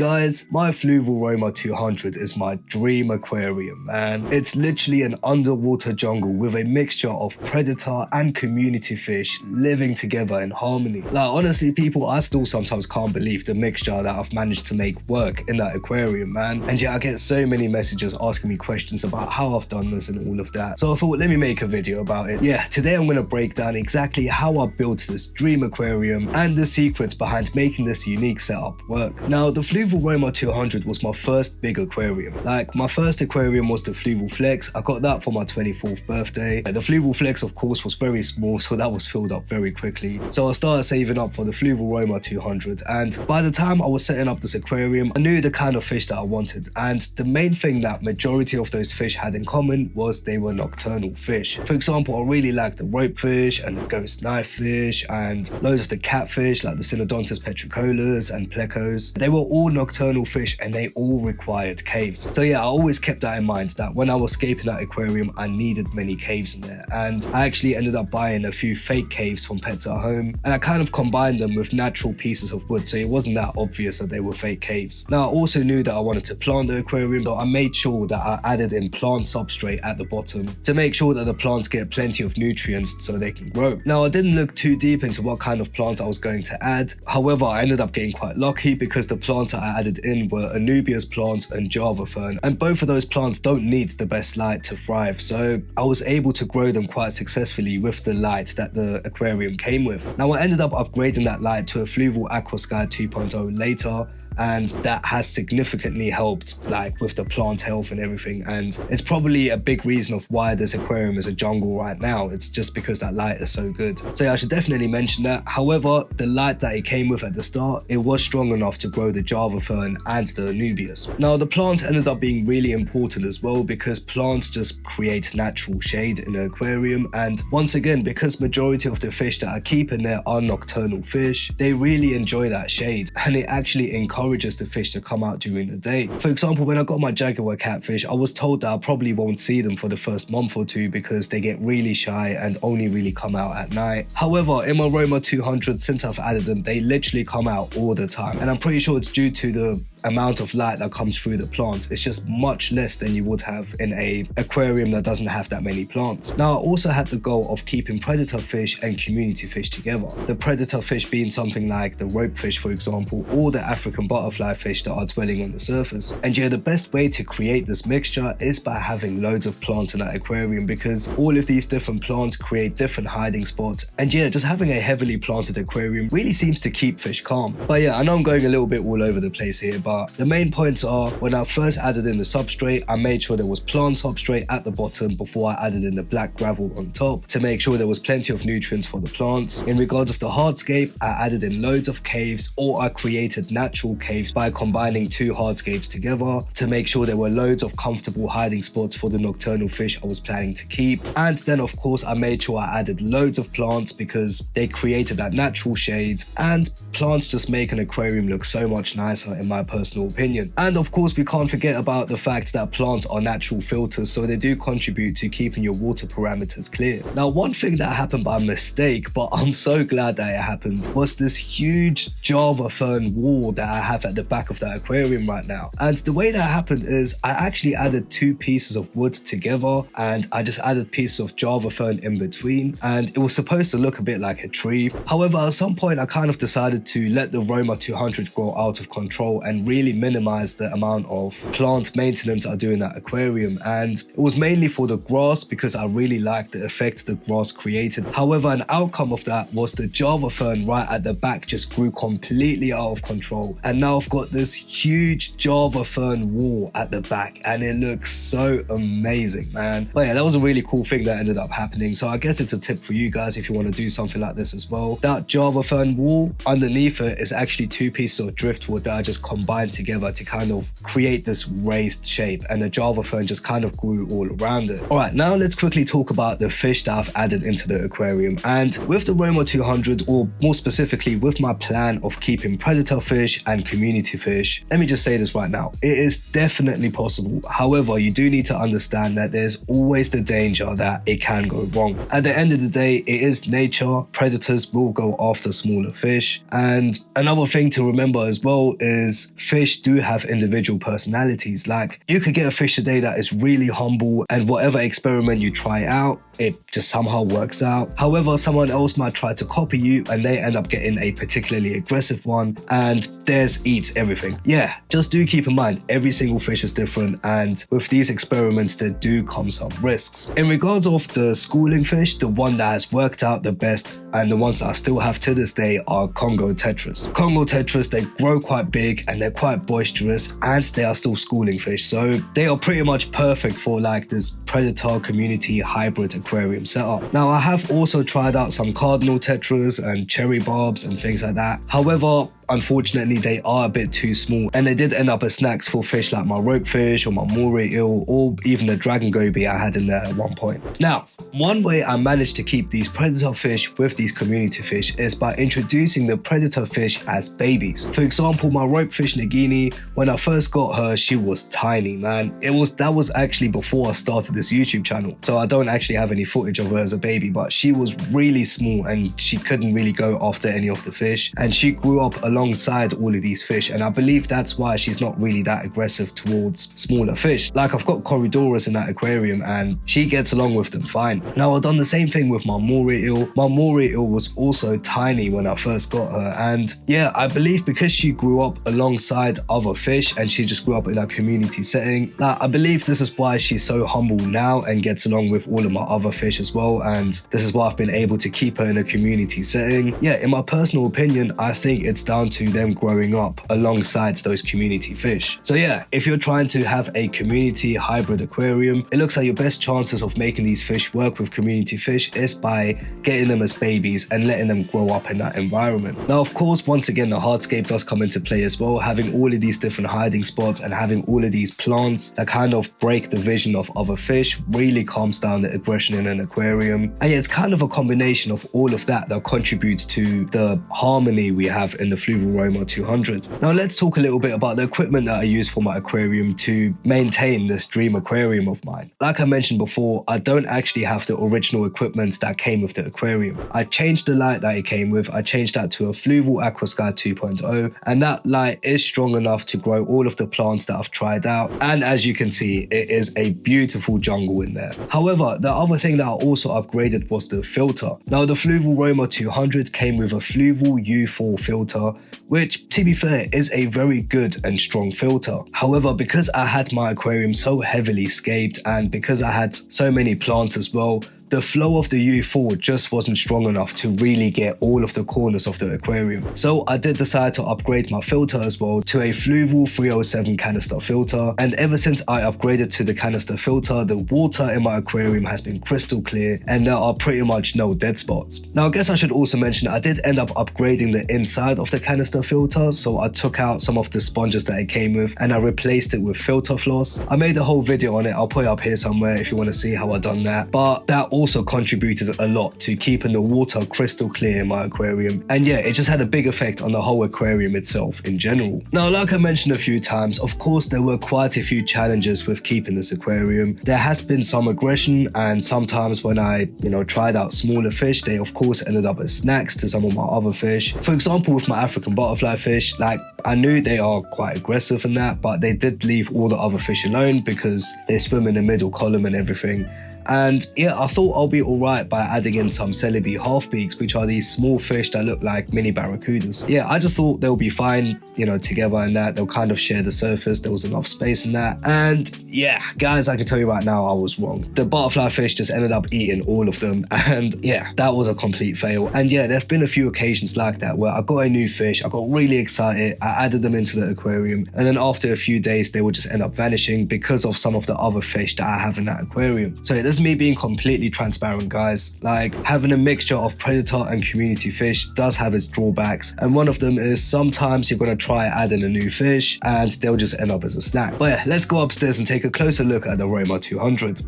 Guys, my Fluval Roma 200 is my dream aquarium, man. It's literally an underwater jungle with a mixture of predator and community fish living together in harmony. Like, honestly, people, I still sometimes can't believe the mixture that I've managed to make work in that aquarium, man. And yeah, I get so many messages asking me questions about how I've done this and all of that. So I thought, let me make a video about it. Yeah, today I'm going to break down exactly how I built this dream aquarium and the secrets behind making this unique setup work. Now, the Fluval Roma 200 was my first big aquarium. Like, my first aquarium was the Fluval Flex. I got that for my 24th birthday. The Fluval Flex, of course, was very small, so that was filled up very quickly. So I started saving up for the Fluval Roma 200, and by the time I was setting up this aquarium, I knew the kind of fish that I wanted, and the main thing that majority of those fish had in common was they were nocturnal fish. For example, I really liked the rope fish and the ghost knife fish and loads of the catfish like the Synodontis petricolas and plecos. They were all nocturnal fish and they all required caves. So yeah, I always kept that in mind, that when I was scaping that aquarium, I needed many caves in there. And I actually ended up buying a few fake caves from Pets at Home, and I kind of combined them with natural pieces of wood, so it wasn't that obvious that they were fake caves. Now, I also knew that I wanted to plant the aquarium, so I made sure that I added in plant substrate at the bottom to make sure that the plants get plenty of nutrients so they can grow. Now, I didn't look too deep into what kind of plant I was going to add. However, I ended up getting quite lucky because the plants I added in were Anubias plants and Java fern, and both of those plants don't need the best light to thrive, so I was able to grow them quite successfully with the light that the aquarium came with. Now, I ended up upgrading that light to a Fluval Aqua Sky 2.0 later, and that has significantly helped, like, with the plant health and everything, and it's probably a big reason of why this aquarium is a jungle right now. It's just because that light is so good. So yeah, I should definitely mention that. However, the light that it came with at the start, it was strong enough to grow the Java fern and the Anubias. Now, the plant ended up being really important as well because plants just create natural shade in the aquarium, and once again, because majority of the fish that I keep in there are nocturnal fish, they really enjoy that shade, and it actually encourages the fish to come out during the day. For example, when I got my jaguar catfish, I was told that I probably won't see them for the first month or two because they get really shy and only really come out at night. However, in my Roma 200, since I've added them, they literally come out all the time, and I'm pretty sure it's due to the amount of light that comes through the plants. It's just much less than you would have in a aquarium that doesn't have that many plants. Now, I also had the goal of keeping predator fish and community fish together. The predator fish being something like the rope fish, for example, or the African butterfly fish that are dwelling on the surface. And yeah, the best way to create this mixture is by having loads of plants in that aquarium, because all of these different plants create different hiding spots. And yeah, just having a heavily planted aquarium really seems to keep fish calm. But yeah, I know I'm going a little bit all over the place here, but the main points are, when I first added in the substrate, I made sure there was plant substrate at the bottom before I added in the black gravel on top to make sure there was plenty of nutrients for the plants. In regards of the hardscape, I added in loads of caves, or I created natural caves by combining two hardscapes together to make sure there were loads of comfortable hiding spots for the nocturnal fish I was planning to keep. And then, of course, I made sure I added loads of plants because they created that natural shade, and plants just make an aquarium look so much nicer in my personal opinion. And of course, we can't forget about the fact that plants are natural filters, so they do contribute to keeping your water parameters clear. Now, one thing that happened by mistake, but I'm so glad that it happened, was this huge Java fern wall that I have at the back of that aquarium right now. And the way that happened is I actually added two pieces of wood together, and I just added pieces of Java fern in between, and it was supposed to look a bit like a tree. However, at some point, I kind of decided to let the Roma 200 grow out of control and really minimize the amount of plant maintenance I do in that aquarium, and it was mainly for the grass because I really liked the effect the grass created. However, an outcome of that was the Java fern right at the back just grew completely out of control, and now I've got this huge Java fern wall at the back, and it looks so amazing, man. But yeah, that was a really cool thing that ended up happening, so I guess it's a tip for you guys if you want to do something like this as well. That Java fern wall, underneath it is actually two pieces of driftwood that I just combined together to kind of create this raised shape, and the Java fern just kind of grew all around it. Alright, now let's quickly talk about the fish that I've added into the aquarium. And with the Roma 200, or more specifically with my plan of keeping predator fish and community fish, let me just say this right now, it is definitely possible. However, you do need to understand that there's always the danger that it can go wrong. At the end of the day, it is nature. Predators will go after smaller fish, and another thing to remember as well is fish do have individual personalities. Like, you could get a fish today that is really humble, and whatever experiment you try out, it just somehow works out. However, someone else might try to copy you and they end up getting a particularly aggressive one, and theirs eats everything. Yeah, just do keep in mind, every single fish is different, and with these experiments, there do come some risks. In regards of the schooling fish, the one that has worked out the best and the ones that I still have to this day are Congo tetras. Congo tetras, they grow quite big and they're quite boisterous, and they are still schooling fish. So they are pretty much perfect for like this predator community hybrid aquarium setup. Now, I have also tried out some cardinal tetras and cherry barbs and things like that. However, unfortunately, they are a bit too small, and they did end up as snacks for fish like my ropefish or my moray eel, or even the dragon goby I had in there at one point. Now, one way I managed to keep these predator fish with these community fish is by introducing the predator fish as babies. For example, my ropefish Nagini, when I first got her, she was tiny, man. That was actually before I started this YouTube channel, so I don't actually have any footage of her as a baby, but she was really small and she couldn't really go after any of the fish, and she grew up alongside all of these fish, and I believe that's why she's not really that aggressive towards smaller fish. Like, I've got Corridoras in that aquarium and she gets along with them fine. Now, I've done the same thing with my moray eel. My moray eel was also tiny when I first got her, and yeah, I believe because she grew up alongside other fish and she just grew up in a community setting, I believe this is why she's so humble now and gets along with all of my other fish as well, and this is why I've been able to keep her in a community setting. Yeah, in my personal opinion, I think it's down to them growing up alongside those community fish. So yeah, if you're trying to have a community hybrid aquarium, it looks like your best chances of making these fish work with community fish is by getting them as babies and letting them grow up in that environment. Now, of course, once again, the hardscape does come into play as well. Having all of these different hiding spots and having all of these plants that kind of break the vision of other fish really calms down the aggression in an aquarium. And yeah, it's kind of a combination of all of that that contributes to the harmony we have in the Fluval Roma 200. Now, let's talk a little bit about the equipment that I use for my aquarium to maintain this dream aquarium of mine. Like I mentioned before, I don't actually have the original equipment that came with the aquarium. I changed the light that it came with. I changed that to a Fluval Aquasky 2.0, and that light is strong enough to grow all of the plants that I've tried out, and as you can see, it is a beautiful jungle in there. However, the other thing that I also upgraded was the filter. Now, the Fluval Roma 200 came with a Fluval U4 filter, which, to be fair, is a very good and strong filter. However, because I had my aquarium so heavily scaped and because I had so many plants as well, the flow of the U4 just wasn't strong enough to really get all of the corners of the aquarium. So I did decide to upgrade my filter as well to a Fluval 307 canister filter, and ever since I upgraded to the canister filter, the water in my aquarium has been crystal clear and there are pretty much no dead spots. Now, I guess I should also mention I did end up upgrading the inside of the canister filter, so I took out some of the sponges that it came with and I replaced it with filter floss. I made a whole video on it, I'll put it up here somewhere if you want to see how I done that, but that also contributed a lot to keeping the water crystal clear in my aquarium, and yeah, it just had a big effect on the whole aquarium itself in general. Now, like I mentioned a few times, of course there were quite a few challenges with keeping this aquarium. There has been some aggression, and sometimes when I tried out smaller fish, they of course ended up as snacks to some of my other fish. For example, with my African butterfly fish, like, I knew they are quite aggressive in that, but they did leave all the other fish alone because they swim in the middle column and everything. And yeah, I thought I'll be alright by adding in some Celebi half-beaks, which are these small fish that look like mini barracudas. Yeah, I just thought they'll be fine, together, and that they'll kind of share the surface. There was enough space in that. And yeah, guys, I can tell you right now, I was wrong. The butterfly fish just ended up eating all of them, and yeah, that was a complete fail. And yeah, there've been a few occasions like that where I got a new fish, I got really excited, I added them into the aquarium, and then after a few days, they would just end up vanishing because of some of the other fish that I have in that aquarium. So this is me being completely transparent, guys. Like, having a mixture of predator and community fish does have its drawbacks, and one of them is sometimes you're going to try adding a new fish and they'll just end up as a snack. But yeah, let's go upstairs and take a closer look at the Roma 200.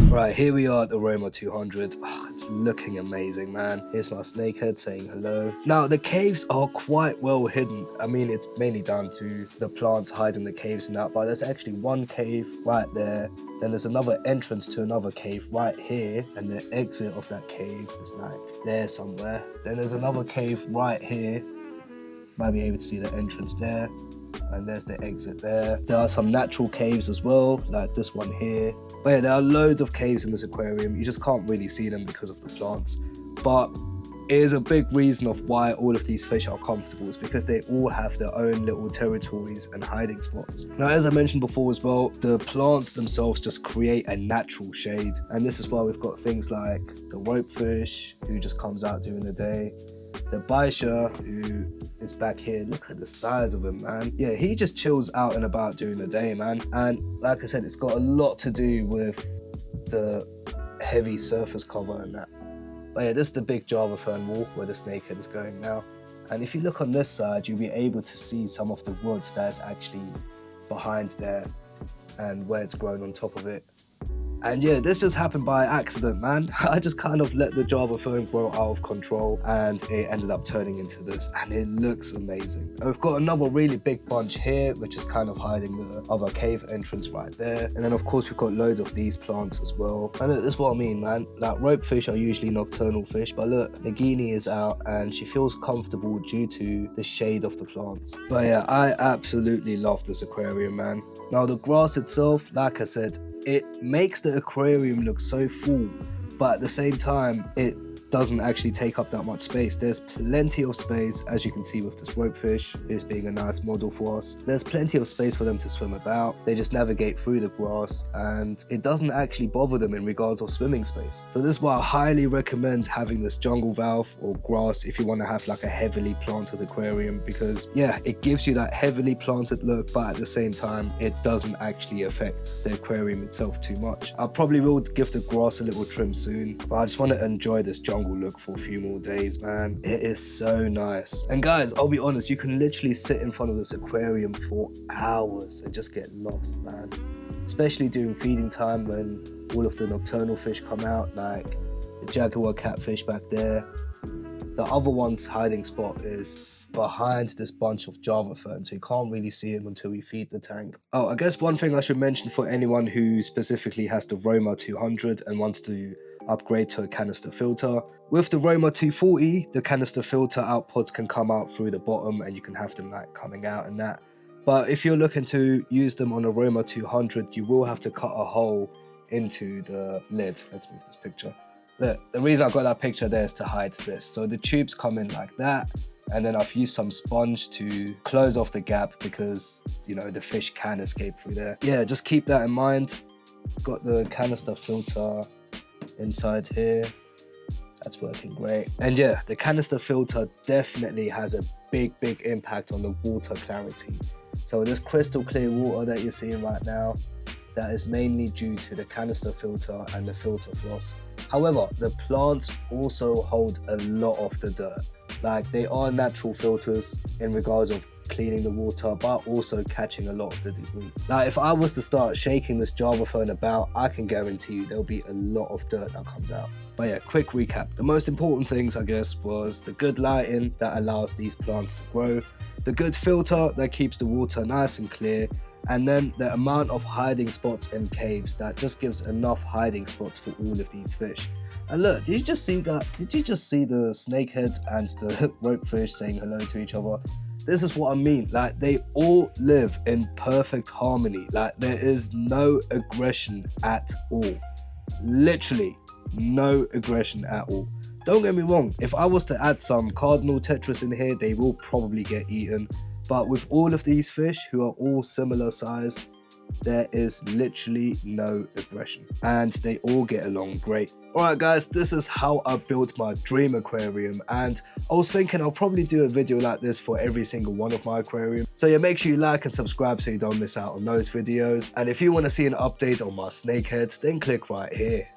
Right, here we are at the Roma 200. Oh, it's looking amazing, man. Here's my snakehead saying hello. Now, the caves are quite well hidden. I mean, it's mainly down to the plants hiding the caves and that, but there's actually one cave right there. Then there's another entrance to another cave right here, and the exit of that cave is like there somewhere. Then there's another cave right here. Might be able to see the entrance there, and there's the exit there. There are some natural caves as well, like this one here. But yeah, there are loads of caves in this aquarium. You just can't really see them because of the plants. But it is a big reason of why all of these fish are comfortable. It's because they all have their own little territories and hiding spots. Now, as I mentioned before as well, the plants themselves just create a natural shade. And this is why we've got things like the ropefish, who just comes out during the day. The Baisha, who is back here. Look at the size of him, man. Yeah, he just chills out and about during the day, man. And like I said, it's got a lot to do with the heavy surface cover and that. But yeah, this is the big Java fern wall where the snakehead is going now. And if you look on this side, you'll be able to see some of the wood that's actually behind there and where it's grown on top of it. And yeah, this just happened by accident, man. I just kind of let the Java fern grow out of control and it ended up turning into this, and it looks amazing. And we've got another really big bunch here, which is kind of hiding the other cave entrance right there. And then of course we've got loads of these plants as well. And look, this is what I mean, man. Like, ropefish are usually nocturnal fish, but look, Nagini is out and she feels comfortable due to the shade of the plants. But yeah, I absolutely love this aquarium, man. Now the grass itself, like I said, it makes the aquarium look so full, but at the same time, it doesn't actually take up that much space. There's plenty of space, as you can see with this ropefish, this being a nice model for us. There's plenty of space for them to swim about. They just navigate through the grass and it doesn't actually bother them in regards of swimming space. So this is why I highly recommend having this jungle valve or grass if you want to have like a heavily planted aquarium, because yeah, it gives you that heavily planted look, but at the same time, it doesn't actually affect the aquarium itself too much. I probably will give the grass a little trim soon, but I just want to enjoy this jungle look for a few more days, man. It is so nice. And guys, I'll be honest, you can literally sit in front of this aquarium for hours and just get lost, man. Especially during feeding time when all of the nocturnal fish come out, like the jaguar catfish back there. The other one's hiding spot is behind this bunch of Java ferns, so you can't really see him until we feed the tank. Oh, I guess one thing I should mention for anyone who specifically has the Roma 200 and wants to upgrade to a canister filter. With the Roma 240, the canister filter outputs can come out through the bottom and you can have them like coming out and that. But if you're looking to use them on a Roma 200, you will have to cut a hole into the lid. Let's move this picture. Look, the reason I got that picture there is to hide this. So the tubes come in like that, and then I've used some sponge to close off the gap because, you know, the fish can escape through there. Yeah, just keep that in mind. Got the canister filter inside here. That's working great. And yeah, the canister filter definitely has a big impact on the water clarity. So this crystal clear water that you're seeing right now, that is mainly due to the canister filter and the filter floss. However, the plants also hold a lot of the dirt. Like, they are natural filters in regards of cleaning the water, but also catching a lot of the debris. Now, if I was to start shaking this Java fern about, I can guarantee you there'll be a lot of dirt that comes out. But yeah, quick recap. The most important things, I guess, was the good lighting that allows these plants to grow, the good filter that keeps the water nice and clear, and then the amount of hiding spots in caves that just gives enough hiding spots for all of these fish. And look, did you just see that? Did you just see the snakehead and the ropefish saying hello to each other? This is what I mean. Like, they all live in perfect harmony. Like, there is no aggression at all. Literally no aggression at all. Don't get me wrong, if I was to add some cardinal tetras in here, they will probably get eaten. But with all of these fish who are all similar sized, there is literally no aggression and they all get along great. Alright guys, this is how I built my dream aquarium, and I was thinking I'll probably do a video like this for every single one of my aquariums. So yeah, make sure you like and subscribe so you don't miss out on those videos, and if you want to see an update on my snakeheads, then click right here.